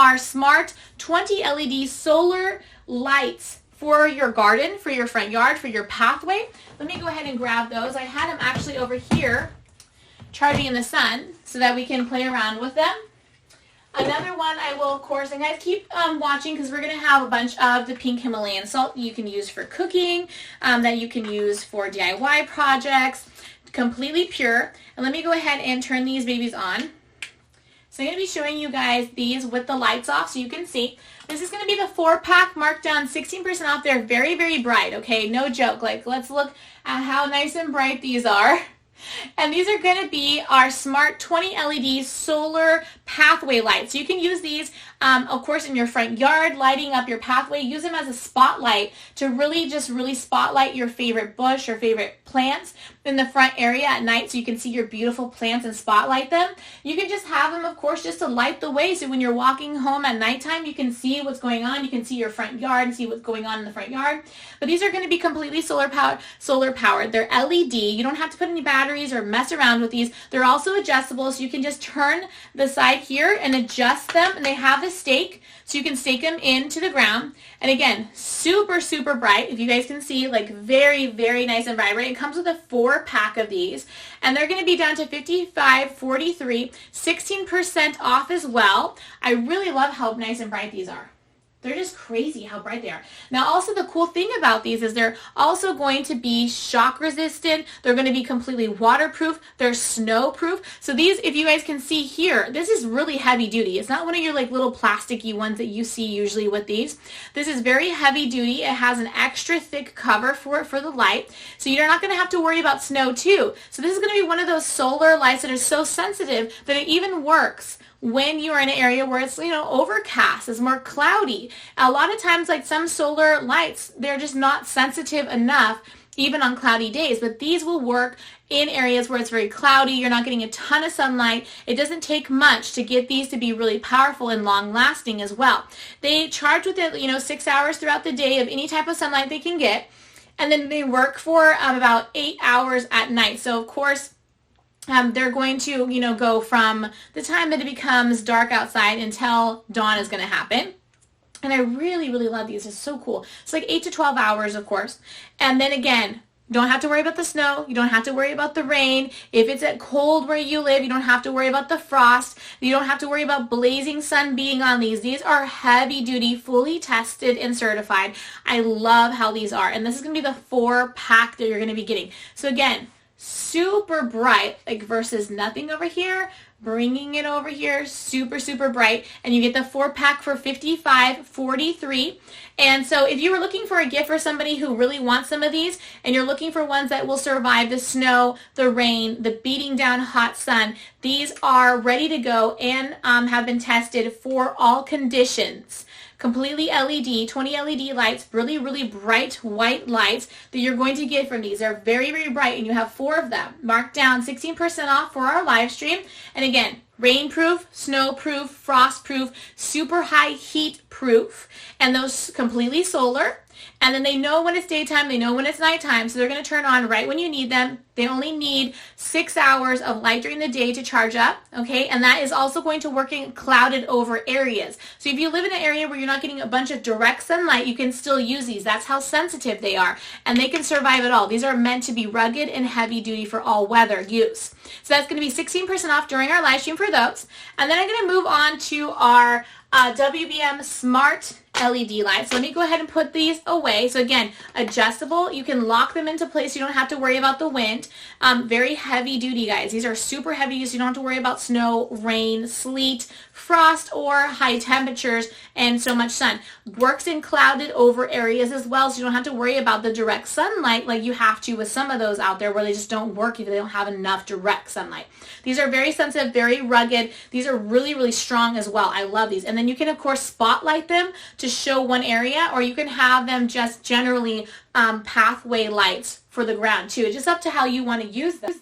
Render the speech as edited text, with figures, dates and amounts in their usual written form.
are smart 20 LED solar lights for your garden, for your front yard, for your pathway. Let me go ahead and grab those. I had them actually over here charging in the sun so that we can play around with them. Another one I will, of course, and guys, keep watching because we're going to have a bunch of the pink Himalayan salt you can use for cooking, that you can use for DIY projects, completely pure. And let me go ahead and turn these babies on. So I'm going to be showing you guys these with the lights off so you can see. This is going to be the 4-pack marked down 16% off. They're very, very bright, okay? No joke. Like, let's look at how nice and bright these are. And these are going to be our smart 20 LED solar pathway lights. So you can use these, of course, in your front yard, lighting up your pathway. Use them as a spotlight to really spotlight your favorite bush or favorite plants in the front area at night so you can see your beautiful plants and spotlight them. You can just have them, of course, just to light the way so when you're walking home at nighttime, you can see what's going on. You can see your front yard and see what's going on in the front yard. But these are going to be completely solar powered. They're LED. You don't have to put any batteries or mess around with these. They're also adjustable, so you can just turn the side here and adjust them, and they have the stake, so you can stake them into the ground. And again, super, super bright. If you guys can see, like very, very nice and vibrant. It comes with a 4-pack of these, and they're going to be down to $55.43, 16% off as well. I really love how nice and bright these are. They're just crazy how bright they are. Now, also the cool thing about these is they're also going to be shock resistant. They're going to be completely waterproof. They're snow proof. So these, if you guys can see here, this is really heavy duty. It's not one of your like little plasticky ones that you see usually with these. This is very heavy duty. It has an extra thick cover for the light. So you're not going to have to worry about snow too. So this is going to be one of those solar lights that are so sensitive that it even works when you're in an area where it's, overcast, it's more cloudy. A lot of times, like some solar lights, they're just not sensitive enough even on cloudy days, but these will work in areas where it's very cloudy. You're not getting a ton of sunlight. It doesn't take much to get these to be really powerful and long lasting as well. They charge with it, 6 hours throughout the day of any type of sunlight they can get, and then they work for about 8 hours at night. So of course, they're going to, go from the time that it becomes dark outside until dawn is going to happen. And I really, really love these. It's so cool. It's like 8 to 12 hours, of course. And then again, don't have to worry about the snow. You don't have to worry about the rain. If it's at cold where you live, you don't have to worry about the frost. You don't have to worry about blazing sun being on these. These are heavy duty, fully tested and certified. I love how these are. And this is going to be the 4-pack that you're going to be getting. So again, super bright, like versus nothing over here, bringing it over here, super, super bright, and you get the 4-pack for $55.43. And so if you were looking for a gift for somebody who really wants some of these, and you're looking for ones that will survive the snow, the rain, the beating down hot sun, these are ready to go and have been tested for all conditions. Completely LED, 20 LED lights, really, really bright white lights that you're going to get from these. They're very, very bright, and you have 4 of them. Marked down 16% off for our live stream. And again, rainproof, snowproof, frostproof, super high heat proof, and those completely solar. And then they know when it's daytime, they know when it's nighttime, so they're going to turn on right when you need them. They only need 6 hours of light during the day to charge up, okay? And that is also going to work in clouded over areas. So if you live in an area where you're not getting a bunch of direct sunlight, you can still use these. That's how sensitive they are, and they can survive it all. These are meant to be rugged and heavy duty for all weather use. So that's going to be 16% off during our live stream for those. And then I'm going to move on to our WBM Smart LED lights. Let me go ahead and put these away. So again, adjustable. You can lock them into place. You don't have to worry about the wind. Very heavy duty, guys. These are super heavy, so you don't have to worry about snow, rain, sleet, frost, or high temperatures and so much sun. Works in clouded over areas as well, so you don't have to worry about the direct sunlight like you have to with some of those out there where they just don't work if they don't have enough direct sunlight. These are very sensitive, very rugged. These are really, really strong as well. I love these. And then you can, of course, spotlight them to show one area, or you can have them just generally pathway lights for the ground too. It's just up to how you want to use them.